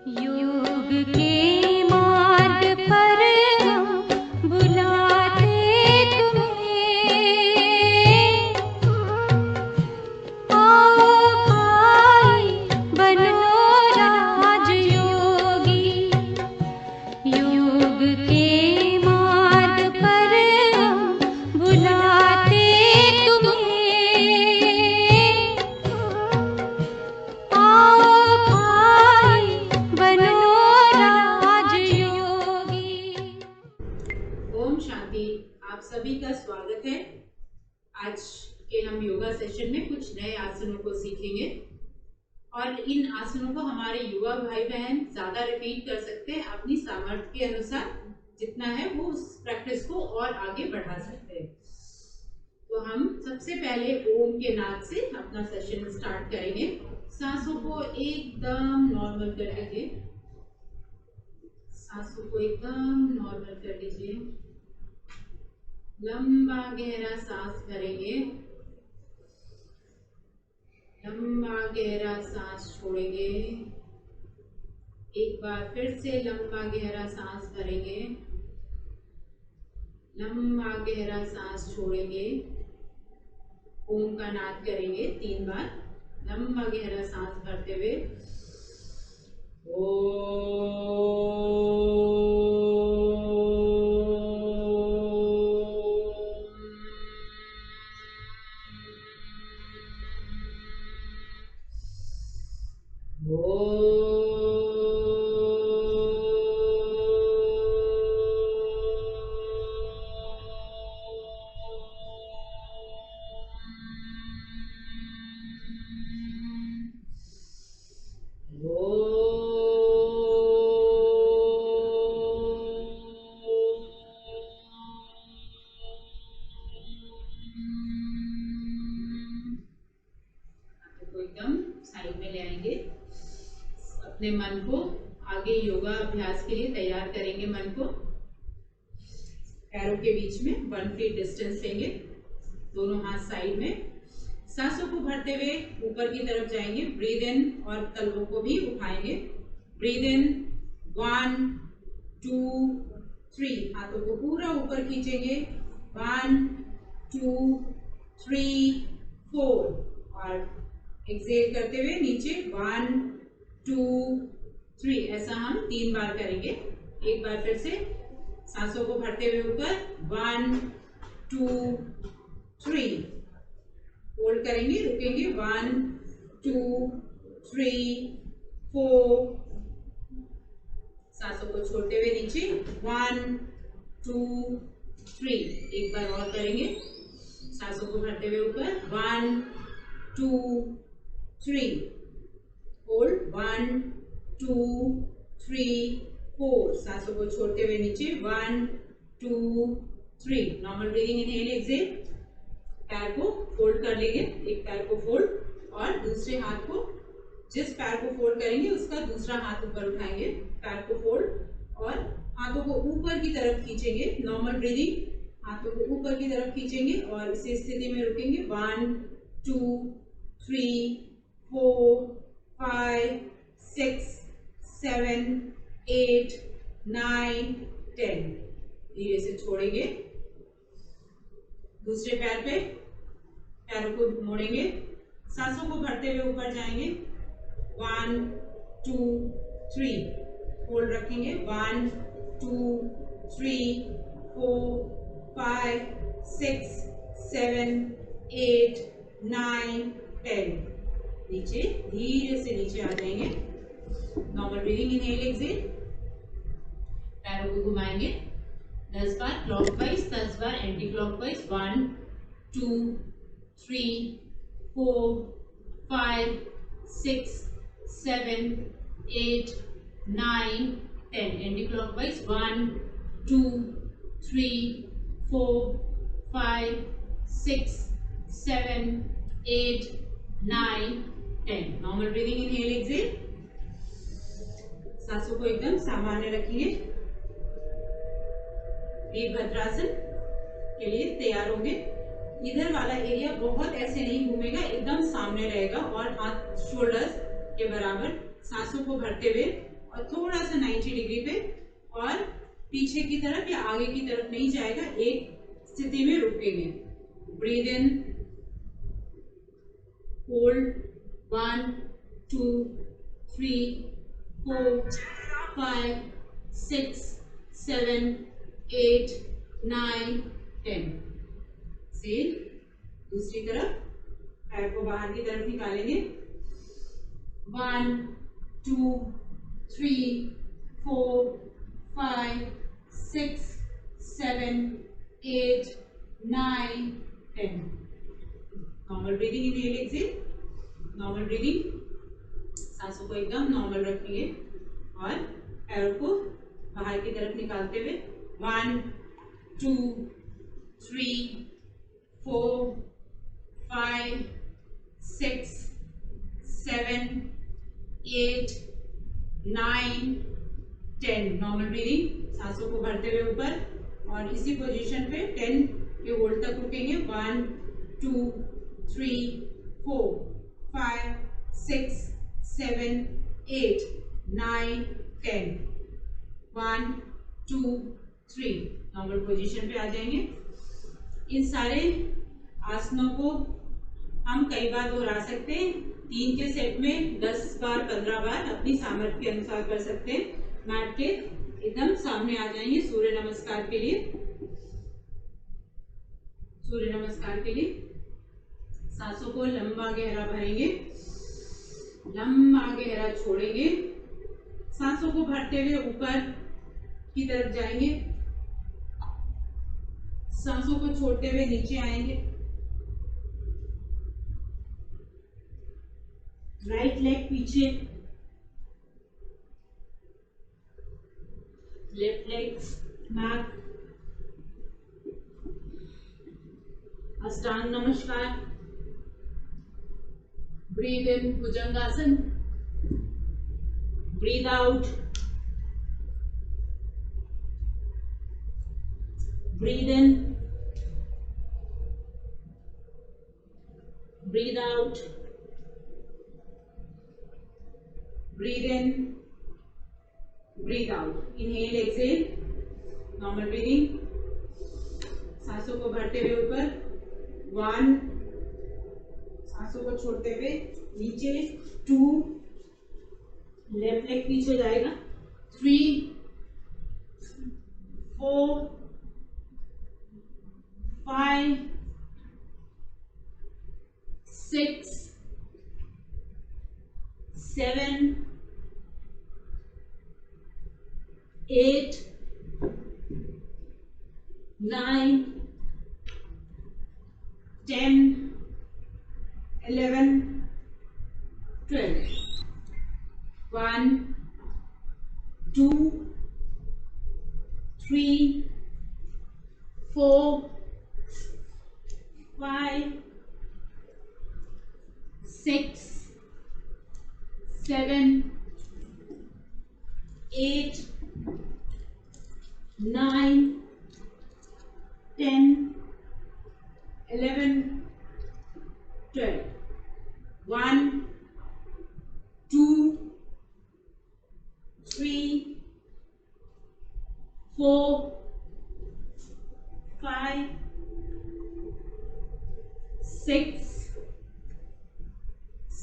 योग के मार्ग पर हम बुलाते तुम्हें, आओ भाई बनो राजयोगी। योग के मार्ग पर हम बुलाते तुम्हें, आओ भाई बनो राजयोगी। ओम शांति। आप सभी का स्वागत है। आज के हम योगा सेशन में कुछ नए आसनों को सीखेंगे और इन आसनों को हमारे युवा भाई बहन ज्यादा रिपीट कर सकते हैं। अपनी सामर्थ्य के अनुसार जितना है वो उस प्रैक्टिस को और आगे बढ़ा सकते हैं। तो हम सबसे पहले ओम के नाद से अपना सेशन स्टार्ट करेंगे। सांसों को एकदम नॉर्मल कर लीजिए, सांसों को एकदम नॉर्मल कर लीजिए। लंबा गहरा सांस भरेंगे, लंबा गहरा सांस छोड़ेंगे। एक बार फिर से लंबा गहरा सांस भरेंगे, लंबा गहरा सांस छोड़ेंगे। ओम का नाद करेंगे 3 बार, लंबा गहरा सांस भरते हुए एकदम साइड में ले आएंगे। अपने मन को आगे योगा अभ्यास के लिए तैयार करेंगे। मन को पैरों के बीच में 1 फीट डिस्टेंस लेंगे, दोनों हाथ साइड में। सांसों को भरते हुए ऊपर की तरफ जाएंगे। ब्रीद इन और तलवों को भी उठाएंगे। ब्रीद इन 1 2 3, हाथों को पूरा ऊपर खींचेंगे। 1 2 3 4 और एक्सेल करते हुए नीचे 1 2 3। ऐसा हम 3 बार करेंगे। एक बार फिर से सांसों को भरते हुए ऊपर 1 2 3, होल्ड करेंगे, रुकेंगे 1 2 3 4। सांसों को छोड़ते हुए नीचे 1 2 3। एक बार और करेंगे। सांसों को भरते हुए ऊपर 1 2 3, होल्ड 1 2 3 4। सांसों को छोड़ते हुए नीचे 1 2 3। Normal breathing, inhale Excel. पैर को फोल्ड कर लेंगे, एक पैर को फोल्ड और दूसरे हाथ को, जिस पैर को फोल्ड करेंगे उसका दूसरा हाथ ऊपर उठाएंगे। पैर को फोल्ड और हाथों को ऊपर की तरफ खींचेंगे। नॉर्मल ब्रीदिंग, हाथों को ऊपर की तरफ खींचेंगे और इसी स्थिति में रुकेंगे। 1 2 3 4 5 6 7 8 9 10। धीरे से छोड़ेंगे। दूसरे पैर पे पैरों को मोड़ेंगे। सांसों को भरते हुए ऊपर जाएंगे। 1 2 3, होल्ड रखेंगे। 1 2 3 4 5 6 7 8 9 10। नीचे, धीरे से नीचे आ जाएंगे। Normal breathing, inhale Excel. पैरों को घुमाएंगे 10 बार क्लॉकवाइज, 10 बार anti clockwise. 1 2 3 4 5 6 7 8 9 10। Anti clockwise 1 2 3 4 5 6 7 8 9 10। Normal breathing, inhale Excel. सांसों को एकदम सामान्य रखिए। वीरभद्रासन के लिए तैयार होंगे। इधर वाला एरिया बहुत ऐसे नहीं घूमेगा, एकदम सामने रहेगा और हाथ शोल्डर्स के बराबर। सांसों को भरते हुए और थोड़ा सा 90 डिग्री पे, और पीछे की तरफ या आगे की तरफ नहीं जाएगा, एक स्थिति में रुकेंगे। Breathe in, hold 1 2 3 4 5 6 7 8 9 10। से दूसरी तरफ पैर को बाहर की तरफ निकालेंगे। 1 2 3 4 5 6 7 8 9 10। Normal breathing, inhale exhale. Normal breathing, सांसों को एकदम नॉर्मल रखेंगे और पैरों को बाहर की तरफ निकालते हुए 1 2 3 4 5 6 7 8 9 10। नॉर्मल ब्रीदिंग, सांसों को भरते हुए ऊपर और इसी पोजीशन पे 10 के होल्ड तक रुकेंगे। 1 2 3 4 5 6 7 8 9 10। 1 2 3। नॉर्मल पोजीशन पे आ जाएंगे। इन सारे आसनों को हम कई बार दोहरा सकते हैं। 3 के सेट में 10 बार 15 बार अपनी सामर्थ्य के अनुसार कर सकते हैं। मैट के एकदम सामने आ जाएंगे सूर्य नमस्कार के लिए। सूर्य नमस्कार के लिए सांसों को लंबा गहरा भरेंगे, लंबा गहरा छोड़ेंगे। सांसों को भरते हुए ऊपर की तरफ जाएंगे, सांसों को छोड़ते हुए नीचे आएंगे। राइट लेग पीछे, लेफ्ट लेग बैक। अष्टांग नमस्कार। Breathe in bhujangasana, breathe out, breathe in, breathe out, breathe in, breathe out. Inhale exhale. Normal breathing, सांसों को भरते हुए ऊपर 1, सांसों को छोड़ते हुए नीचे 2, लेफ्ट लेग पीछे जाएगा 3 4 5 6 7 8 9 10 11 12। 1 2 3 4 5 6 7 8 9 10 11 12। 1 2 3 4 5 6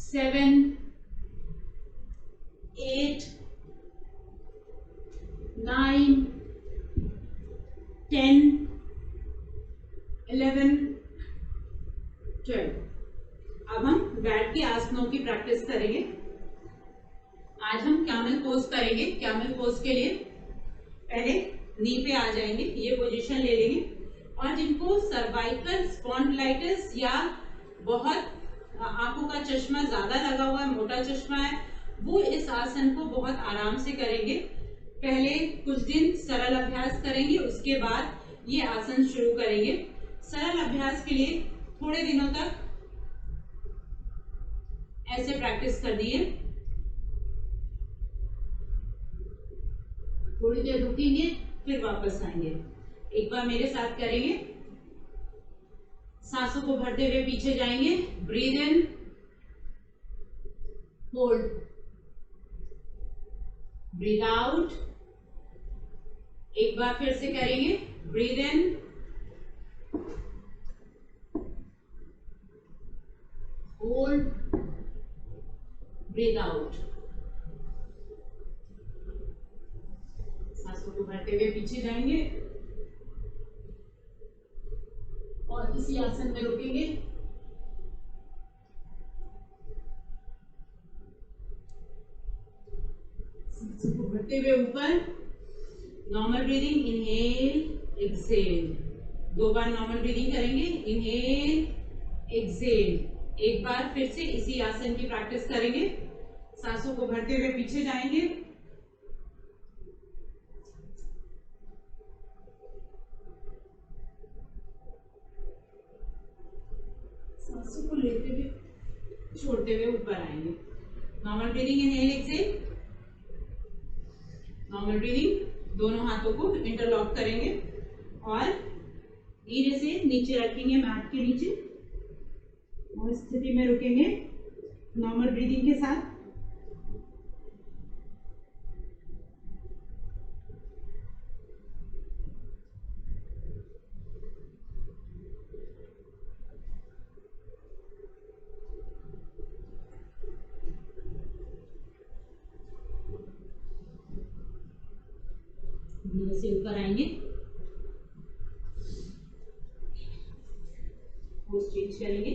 7 8 9 10 11 12। अब हम बैठ के आसनों की प्रैक्टिस करेंगे। आज हम कैमल पोज करेंगे। कैमल पोज के लिए पहले नी पे आ जाएंगे, ये पोजीशन ले लेंगे। और जिनको सर्वाइकल स्पॉन्डिलाइटिस या बहुत आंखों का चश्मा ज्यादा लगा हुआ है, मोटा चश्मा है, वो इस आसन को बहुत आराम से करेंगे। पहले कुछ दिन सरल अभ्यास करेंगे, उसके बाद ये आसन शुरू करेंगे। सरल अभ्यास के लिए थोड़े दिनों तक ऐसे प्रैक्टिस कर दिए। थोड़ी देर रुकेंगे, फिर वापस आएंगे। एक बार मेरे साथ करेंगे। सांसों को भरते हुए पीछे जाएंगे। Breathe in, hold, breathe out, एक बार फिर से करेंगे, breathe in, hold, breathe out. सांसों को भरते हुए पीछे जाएंगे और इसी आसन में रुकेंगे। सांसों को भरते हुए ऊपर, नॉर्मल ब्रीदिंग, इनहेल एक्सेल, 2 बार नॉर्मल ब्रीदिंग करेंगे, इनहेल एक्सेल। एक बार फिर से इसी आसन की प्रैक्टिस करेंगे, सांसों को भरते हुए पीछे जाएंगे, सांसों को लेते हुए छोड़ते हुए ऊपर आएंगे। Normal breathing, inhale Excel, normal breathing. दोनों हाथों को इंटरलॉक करेंगे और धीरे से नीचे रखेंगे, मैट के नीचे, और स्थिति में रुकेंगे नॉर्मल ब्रीदिंग के साथ। धीरे से ऊपर आएंगे, पोज चेंज करेंगे,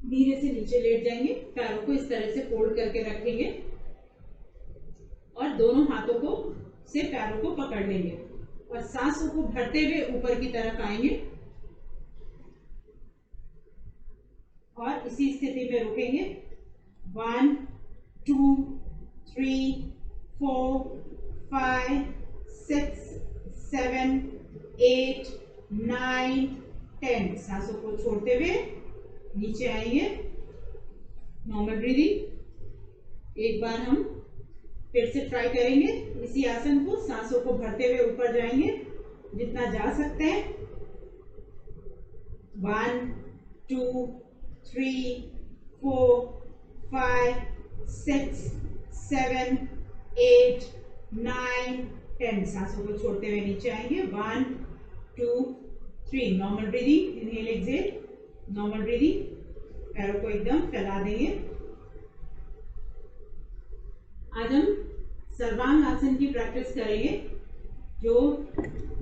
धीरे से नीचे लेट जाएंगे, पैरों को इस तरह से फोल्ड करके रखेंगे और दोनों हाथों को से पैरों को पकड़ लेंगे और सांसों को भरते हुए ऊपर की तरफ आएंगे और इसी स्थिति में रुकेंगे। 1 2 3 4 5 6 7 8 9 10। सांसों को छोड़ते हुए नीचे आएंगे, नॉर्मल ब्रीदिंग। एक बार हम फिर से ट्राई करेंगे इसी आसन को, सांसों को भरते हुए ऊपर जाएंगे जितना जा सकते हैं। 1 2 3 4 5 6 7 8 9 10। सांसों को छोड़ते हुए नीचे आएंगे, 1 2 3। Normal breathing, inhale Excel, normal breathing. पैरों को एकदम फैला देंगे। आज हम सर्वांग आसन की प्रैक्टिस करेंगे। जो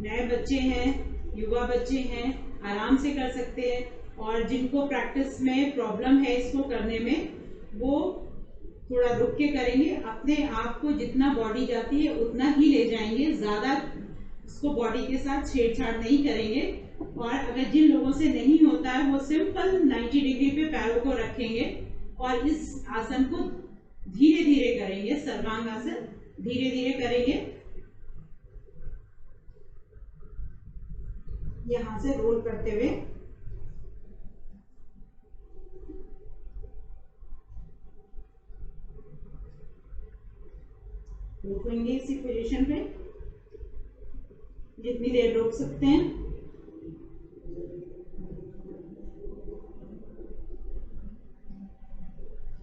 नए बच्चे हैं, युवा बच्चे हैं, आराम से कर सकते हैं, और जिनको प्रैक्टिस में प्रॉब्लम है इसको करने में, वो थोड़ा रुक के करेंगे। अपने आप को जितना बॉडी जाती है उतना ही ले जाएंगे, ज़्यादा उसको बॉडी के साथ छेड़छाड़ नहीं करेंगे। और अगर जिन लोगों से नहीं होता है वो सिंपल 90 डिग्री पे पैरों को रखेंगे और इस आसन को धीरे धीरे करेंगे। सर्वांग आसन धीरे धीरे करेंगे, यहां से रोल करते हुए। रुकेंगे इसी पोजीशन पे जितनी देर रोक सकते हैं।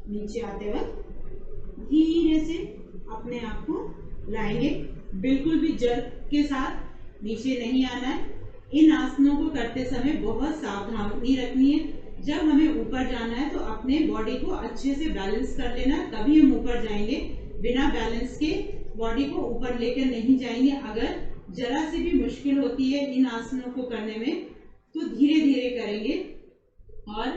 नीचे आते वक्त धीरे से अपने आप को लाएंगे, बिल्कुल भी जर्क के साथ नीचे नहीं आना है। इन आसनों को करते समय बहुत सावधानी रखनी है। जब हमें ऊपर जाना है तो अपने बॉडी को अच्छे से बैलेंस कर लेना, तभी हम ऊपर जाएंगे। बिना बैलेंस के बॉडी को ऊपर लेकर नहीं जाएंगे। अगर जरा सी भी मुश्किल होती है इन आसनों को करने में तो धीरे धीरे करेंगे और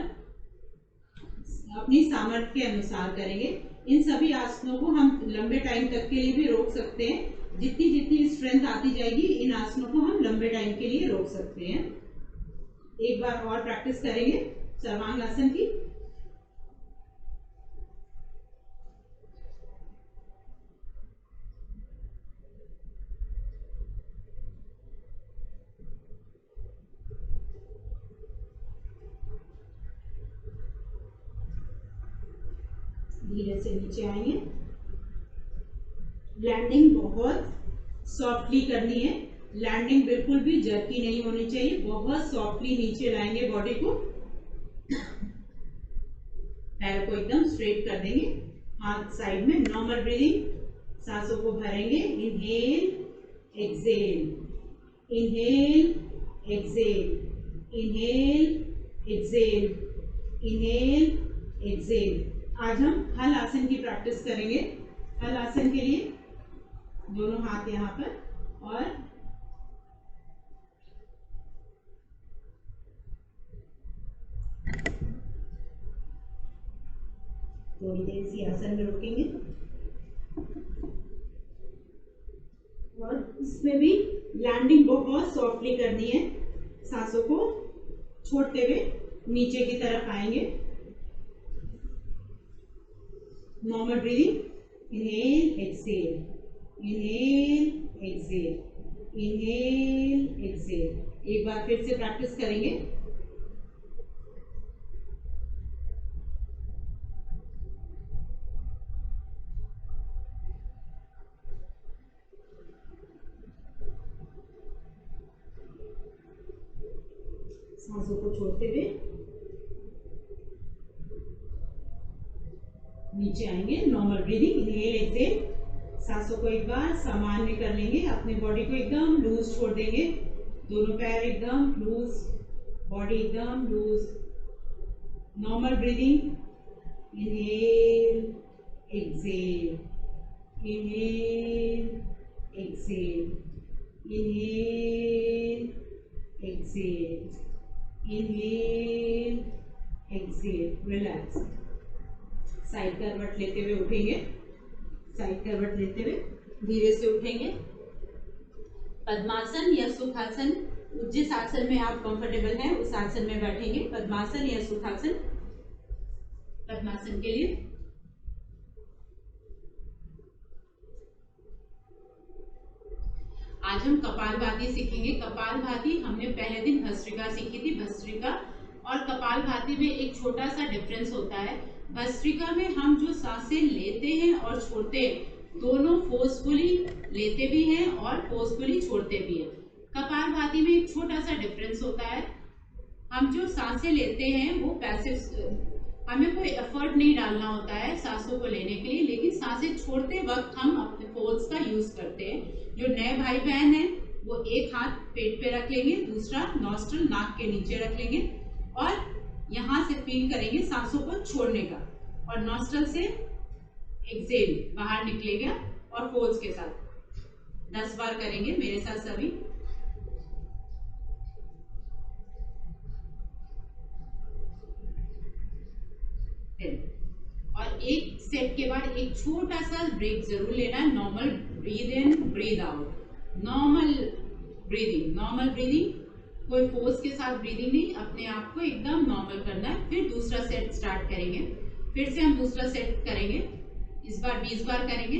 अपनी सामर्थ्य के अनुसार करेंगे। इन सभी आसनों को हम लंबे टाइम तक के लिए भी रोक सकते हैं। जितनी जितनी स्ट्रेंथ आती जाएगी इन आसनों को हम लंबे टाइम के लिए रोक सकते हैं। एक बार और प्रैक्टिस करेंगे सर्वांग आसन की। धीरे से नीचे आएंगे। लैंडिंग बहुत सॉफ्टली करनी है, लैंडिंग बिल्कुल भी जर्की नहीं होनी चाहिए। बहुत सॉफ्टली नीचे लाएंगे बॉडी को, पैर को एकदम स्ट्रेट कर देंगे, हाथ साइड में। नॉर्मल ब्रीदिंग, सांसों को भरेंगे, inhale exhale, inhale exhale, inhale exhale, inhale Excel. आज हम हल आसन की प्रैक्टिस करेंगे। हल आसन के लिए दोनों हाथ यहाँ पर और थोड़ी देर इसी आसन में रुकेंगे और इसमें भी लैंडिंग बहुत सॉफ्टली करनी है। सांसों को छोड़ते हुए नीचे की तरफ आएंगे। Normal breathing, inhale exhale, inhale exhale, inhale Excel. एक बार फिर से प्रैक्टिस करेंगे। सांसों को छोड़ते हुए नीचे आएंगे। Normal breathing, inhale Excel. सांसों को एक बार सामान्य कर लेंगे। अपने बॉडी को एकदम लूज छोड़ देंगे। दोनों पैर एकदम लूज, बॉडी एकदम loose. Normal breathing, inhale exhale, inhale exhale, inhale exhale, inhale exhale. Relax. Side करवट लेते हुए उठेंगे। साइड करवट लेते हुए धीरे से उठेंगे। पद्मासन या सुखासन, जिस आसन में आप कंफर्टेबल हैं उस आसन में बैठेंगे। पद्मासन या सुखासन। पद्मासन के लिए आज हम कपालभाति सीखेंगे। कपालभाति हमने पहले दिन भस्त्रिका सीखी थी। भस्त्रिका और कपालभाति में एक छोटा सा डिफरेंस होता है। भस्त्रिका में हम जो सांसें लेते हैं और छोड़ते हैं, दोनों फोर्सफुली लेते भी हैं और फोर्सफुली छोड़ते भी हैं। कपालभाति में एक छोटा सा डिफरेंस होता है। हम जो सांसें लेते हैं वो पैसिव, हमें कोई एफर्ट नहीं डालना होता है सांसों को लेने के लिए, लेकिन सांसें छोड़ते वक्त हम अपने फोर्स का यूज करते हैं। जो नए भाई बहन हैं वो एक हाथ पेट पे रख लेंगे, दूसरा नॉस्ट्रल नाक के नीचे रख लेंगे और यहाँ से फील करेंगे सांसों को छोड़ने का, और नॉस्ट्रल से एक्सेल बाहर निकलेगा और फोर्स के साथ 10 बार करेंगे मेरे साथ सभी। और एक सेट के बाद एक छोटा सा ब्रेक जरूर लेना है। Normal breathe in breathe out, normal breathing, normal breathing, कोई फोर्स के साथ ब्रीदिंग नहीं, अपने आप को एकदम नॉर्मल करना है। फिर दूसरा सेट स्टार्ट करेंगे। फिर से हम दूसरा सेट करेंगे, इस बार 20 बार करेंगे।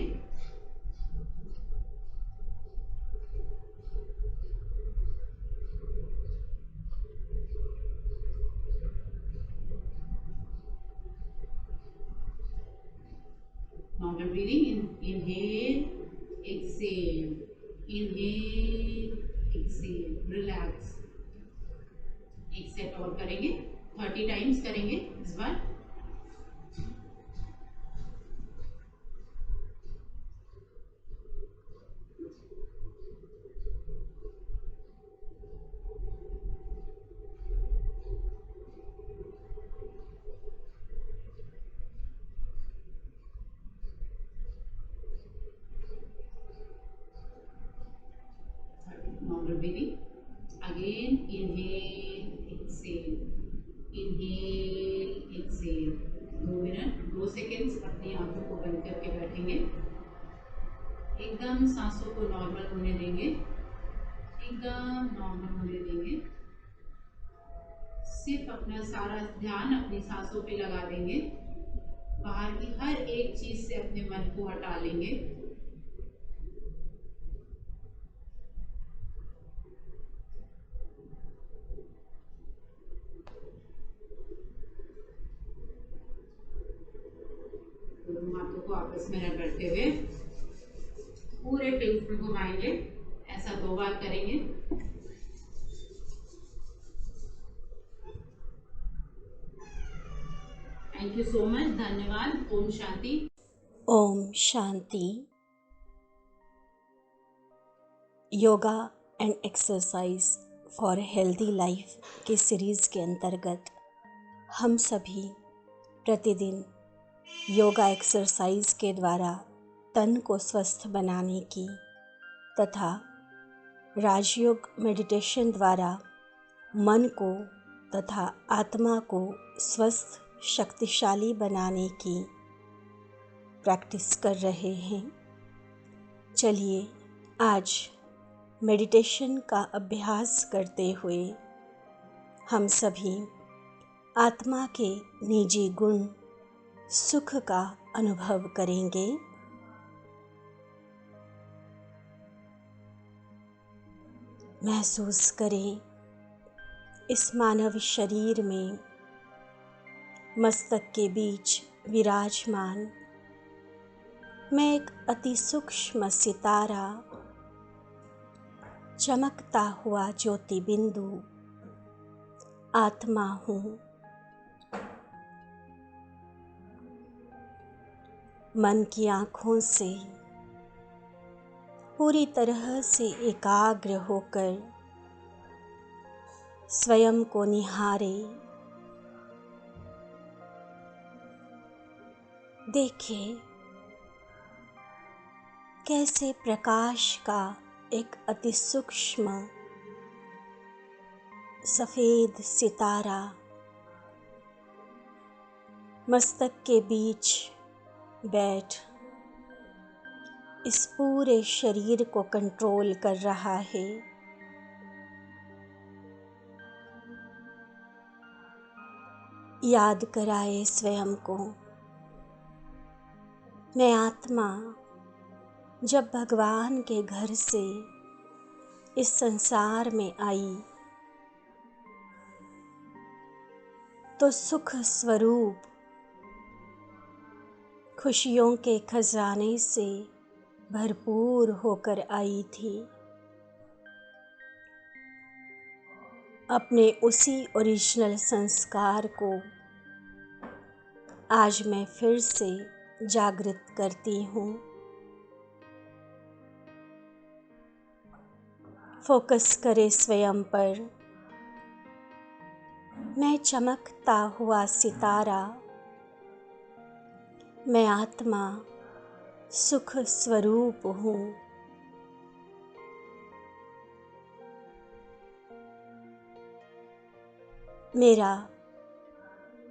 Normal breathing, inhale exhale, inhale exhale, relax. एक सेट और करेंगे, 30 टाइम्स करेंगे इस बार। Normal breathing. Again, inhale, exhale, inhale, exhale. 2 minute 2 seconds अपनी आंखों को बंद करके बैठेंगे। एकदम सांसों को नॉर्मल होने देंगे, एकदम नॉर्मल होने देंगे। सिर्फ अपना सारा ध्यान अपनी सांसों पे लगा देंगे। बाहर की हर एक चीज से अपने मन को हटा लेंगे। दोनों हाथों को आपस में रगड़ते हुए पूरे फेस पे घुमाएंगे। ऐसा 2 बार करेंगे। थैंक यू सो मच, धन्यवाद। ओम शांति। ओम शांति। Yoga and exercise for healthy life के सीरीज़ के अंतर्गत हम सभी प्रतिदिन योगा एक्सरसाइज के द्वारा तन को स्वस्थ बनाने की तथा राजयोग मेडिटेशन द्वारा मन को तथा आत्मा को स्वस्थ शक्तिशाली बनाने की प्रैक्टिस कर रहे हैं। चलिए आज मेडिटेशन का अभ्यास करते हुए हम सभी आत्मा के निजी गुण सुख का अनुभव करेंगे। महसूस करें इस मानव शरीर में मस्तक के बीच विराजमान मैं एक अति सूक्ष्म सितारा, चमकता हुआ ज्योति बिंदु आत्मा हूँ। मन की आँखों से पूरी तरह से एकाग्र होकर स्वयं को निहारे। देखें कैसे प्रकाश का एक अति सूक्ष्म सफेद सितारा मस्तक के बीच बैठ इस पूरे शरीर को कंट्रोल कर रहा है। याद कराए स्वयं को, मैं आत्मा जब भगवान के घर से इस संसार में आई तो सुख स्वरूप खुशियों के खजाने से भरपूर होकर आई थी। अपने उसी ओरिजिनल संस्कार को आज मैं फिर से जागृत करती हूँ। फोकस करें स्वयं पर। मैं चमकता हुआ सितारा, मैं आत्मा सुख स्वरूप हूँ। मेरा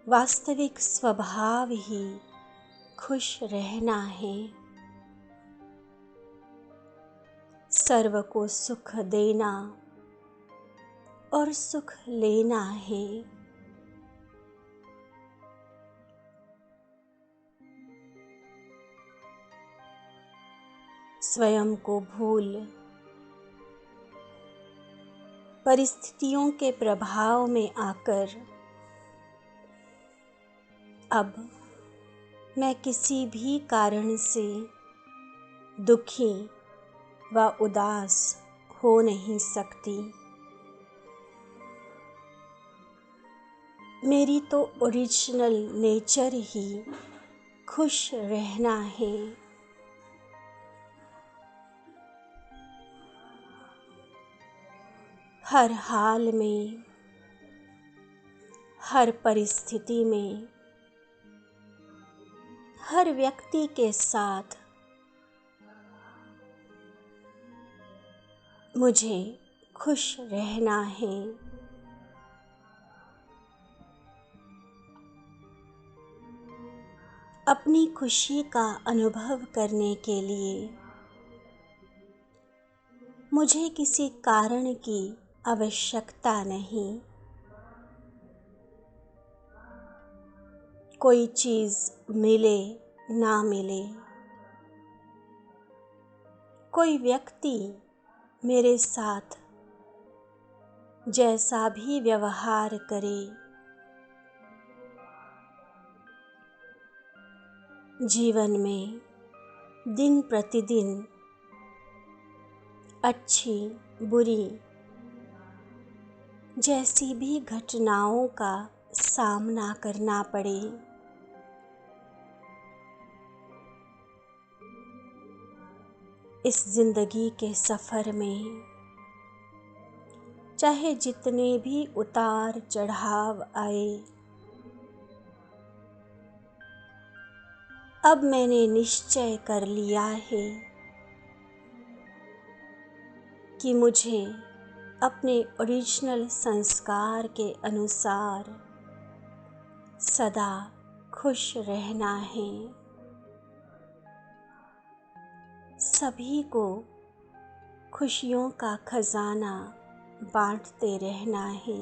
वास्तविक स्वभाव ही खुश रहना है। सर्व को सुख देना और सुख लेना है। स्वयं को भूल परिस्थितियों के प्रभाव में आकर अब मैं किसी भी कारण से दुखी व उदास हो नहीं सकती। मेरी तो ओरिजिनल नेचर ही खुश रहना है। हर हाल में, हर परिस्थिति में, हर व्यक्ति के साथ मुझे खुश रहना है। अपनी खुशी का अनुभव करने के लिए मुझे किसी कारण की आवश्यकता नहीं। कोई चीज़ मिले ना मिले, कोई व्यक्ति मेरे साथ जैसा भी व्यवहार करे, जीवन में दिन प्रतिदिन अच्छी बुरी जैसी भी घटनाओं का सामना करना पड़े, इस जिंदगी के सफ़र में चाहे जितने भी उतार चढ़ाव आए, अब मैंने निश्चय कर लिया है कि मुझे अपने ओरिजिनल संस्कार के अनुसार सदा खुश रहना है, सभी को खुशियों का खजाना बांटते रहना है।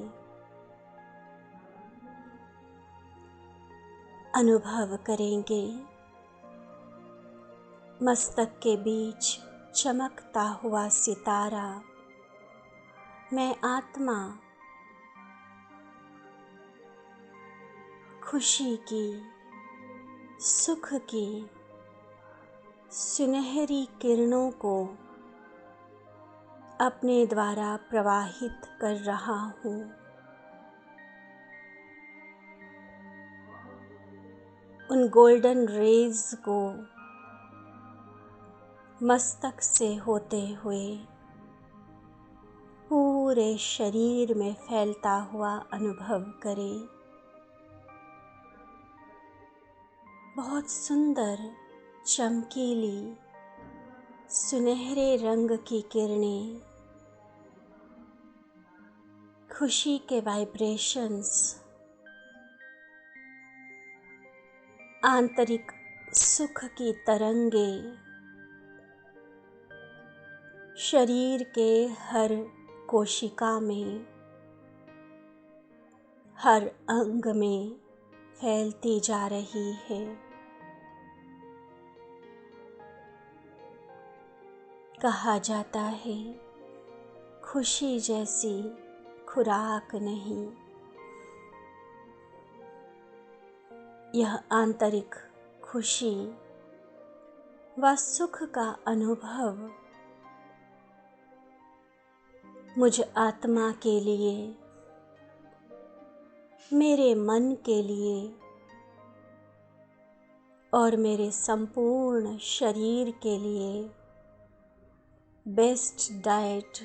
अनुभव करेंगे मस्तक के बीच चमकता हुआ सितारा, मैं आत्मा खुशी की, सुख की सुनहरी किरणों को अपने द्वारा प्रवाहित कर रहा हूँ। उन गोल्डन रेज को मस्तक से होते हुए पूरे शरीर में फैलता हुआ अनुभव करें। बहुत सुंदर चमकीली सुनहरे रंग की किरणें, खुशी के वाइब्रेशंस, आंतरिक सुख की तरंगे शरीर के हर कोशिका में, हर अंग में फैलती जा रही है। कहा जाता है खुशी जैसी खुराक नहीं, यह आंतरिक खुशी व सुख का अनुभव मुझ आत्मा के लिए, मेरे मन के लिए और मेरे संपूर्ण शरीर के लिए बेस्ट डाइट,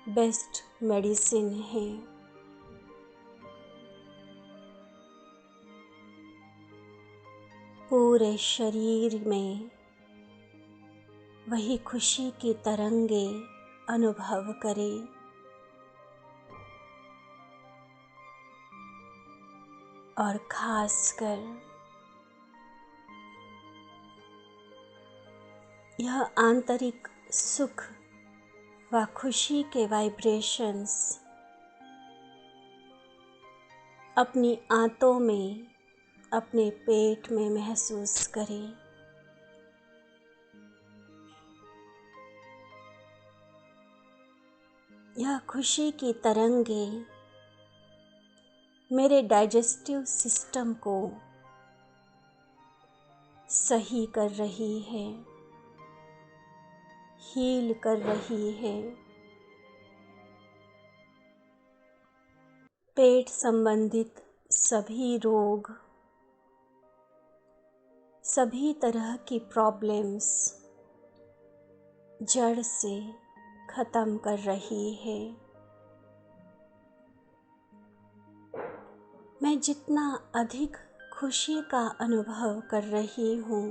बेस्ट मेडिसिन है। पूरे शरीर में वही खुशी की तरंगे अनुभव करें। और खासकर यह आंतरिक सुख व खुशी के वाइब्रेशंस अपनी आंतों में, अपने पेट में महसूस करें। यह खुशी की तरंगे मेरे डाइजेस्टिव सिस्टम को सही कर रही है, हील कर रही है। पेट संबंधित सभी रोग, सभी तरह की प्रॉब्लम्स जड़ से खत्म कर रही है। मैं जितना अधिक खुशी का अनुभव कर रही हूँ,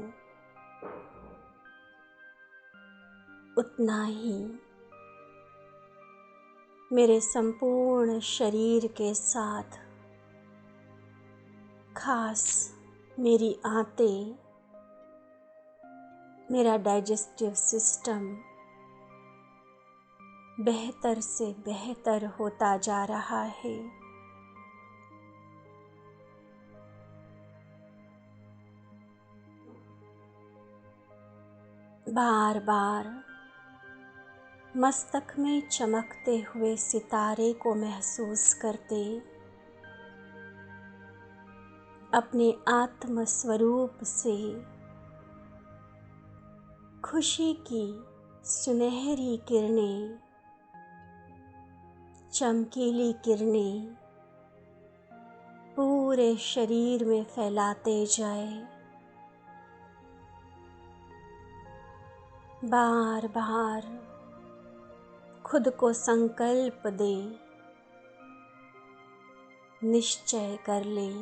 उतना ही मेरे संपूर्ण शरीर के साथ, खास मेरी आंतें, मेरा डाइजेस्टिव सिस्टम बेहतर से बेहतर होता जा रहा है। बार बार मस्तक में चमकते हुए सितारे को महसूस करते अपने आत्म स्वरूप से खुशी की सुनहरी किरणें, चमकीली किरणें पूरे शरीर में फैलाते जाए। बार बार खुद को संकल्प दे, निश्चय कर ले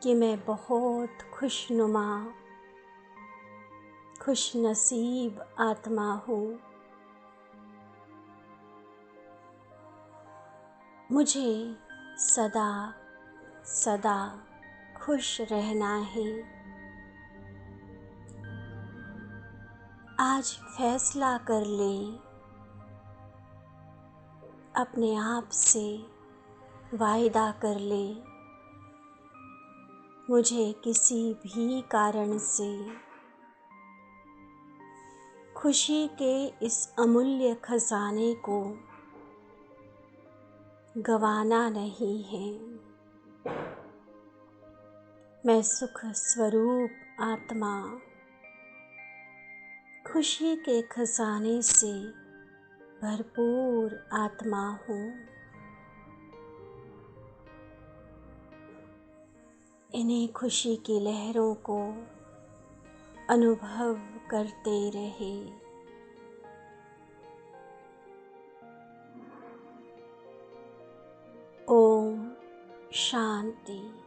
कि मैं बहुत खुशनुमा, खुशनसीब आत्मा हूँ। मुझे सदा सदा खुश रहना है। आज फैसला कर ले, अपने आप से वायदा कर ले, मुझे किसी भी कारण से खुशी के इस अमूल्य खजाने को गंवाना नहीं है। मैं सुख स्वरूप आत्मा, खुशी के खजाने से भरपूर आत्मा हूँ। इन्हीं खुशी की लहरों को अनुभव करते रहे। ओम शांति।